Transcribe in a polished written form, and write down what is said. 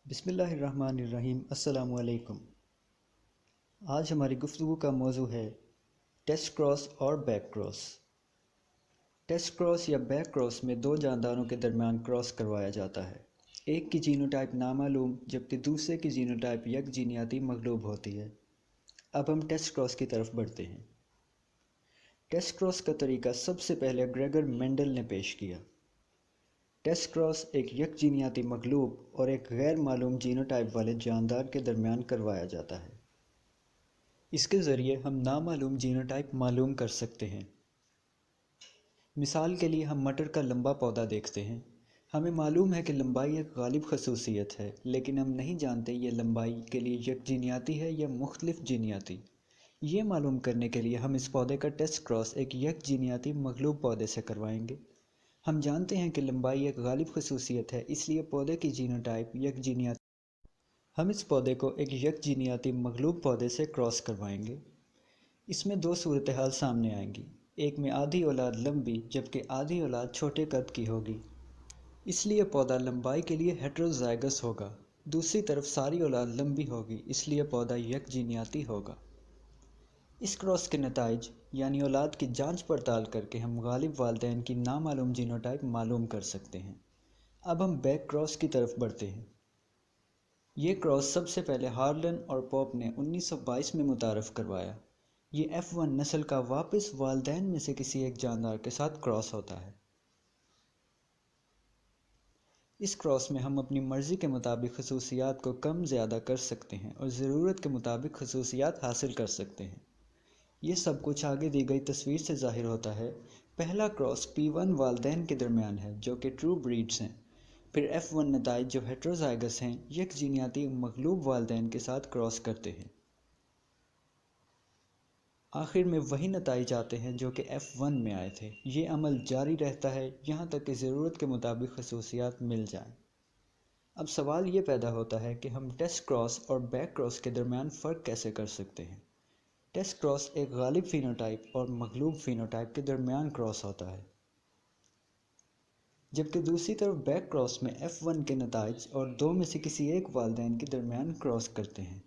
بسم اللہ الرحمن الرحیم۔ السلام علیکم۔ آج ہماری گفتگو کا موضوع ہے ٹیسٹ کراس اور بیک کراس۔ ٹیسٹ کراس یا بیک کراس میں دو جانداروں کے درمیان کراس کروایا جاتا ہے۔ ایک کی جینوٹائپ نامعلوم جبکہ دوسرے کی جینوٹائپ یک جینیاتی مغلوب ہوتی ہے۔ اب ہم ٹیسٹ کراس کی طرف بڑھتے ہیں۔ ٹیسٹ کراس کا طریقہ سب سے پہلے گریگر مینڈل نے پیش کیا۔ ٹیسٹ کراس ایک یک جینیاتی مغلوب اور ایک غیر معلوم جینوٹائپ والے جاندار کے درمیان کروایا جاتا ہے۔ اس کے ذریعے ہم نامعلوم جینوٹائپ معلوم کر سکتے ہیں۔ مثال کے لیے ہم مٹر کا لمبا پودا دیکھتے ہیں۔ ہمیں معلوم ہے کہ لمبائی ایک غالب خصوصیت ہے، لیکن ہم نہیں جانتے یہ لمبائی کے لیے یک جینیاتی ہے یا مختلف جینیاتی۔ یہ معلوم کرنے کے لیے ہم اس پودے کا ٹیسٹ کراس ایک یک جینیاتی مغلوب پودے سے کروائیں گے۔ ہم جانتے ہیں کہ لمبائی ایک غالب خصوصیت ہے، اس لیے پودے کی جینوٹائپ یک جینیاتی۔ ہم اس پودے کو ایک یک جینیاتی مغلوب پودے سے کراس کروائیں گے۔ اس میں دو صورتحال سامنے آئیں گی۔ ایک میں آدھی اولاد لمبی جبکہ آدھی اولاد چھوٹے قد کی ہوگی، اس لیے پودا لمبائی کے لیے ہیٹروزائگس ہوگا۔ دوسری طرف ساری اولاد لمبی ہوگی، اس لیے پودا یک جینیاتی ہوگا۔ اس کراس کے نتائج یعنی اولاد کی جانچ پڑتال کر کے ہم غالب والدین کی نامعلوم جینوٹائپ معلوم کر سکتے ہیں۔ اب ہم بیک کراس کی طرف بڑھتے ہیں۔ یہ کراس سب سے پہلے ہارلن اور پوپ نے 1922 میں متعارف کروایا۔ یہ F1 نسل کا واپس والدین میں سے کسی ایک جاندار کے ساتھ کراس ہوتا ہے۔ اس کراس میں ہم اپنی مرضی کے مطابق خصوصیات کو کم زیادہ کر سکتے ہیں اور ضرورت کے مطابق خصوصیات حاصل کر سکتے ہیں۔ یہ سب کچھ آگے دی گئی تصویر سے ظاہر ہوتا ہے۔ پہلا کراس P1 والدین کے درمیان ہے جو کہ ٹرو بریڈز ہیں۔ پھر F1 نتائج جو ہیٹروزائگس ہیں یک جینیاتی مغلوب والدین کے ساتھ کراس کرتے ہیں۔ آخر میں وہی نتائج آتے ہیں جو کہ F1 میں آئے تھے۔ یہ عمل جاری رہتا ہے یہاں تک کہ ضرورت کے مطابق خصوصیات مل جائیں۔ اب سوال یہ پیدا ہوتا ہے کہ ہم ٹیسٹ کراس اور بیک کراس کے درمیان فرق کیسے کر سکتے ہیں؟ ٹیسٹ کراس ایک غالب فینوٹائپ اور مغلوب فینوٹائپ کے درمیان کراس ہوتا ہے، جبکہ دوسری طرف بیک کراس میں F1 کے نتائج اور دو میں سے کسی ایک والدین کے درمیان کراس کرتے ہیں۔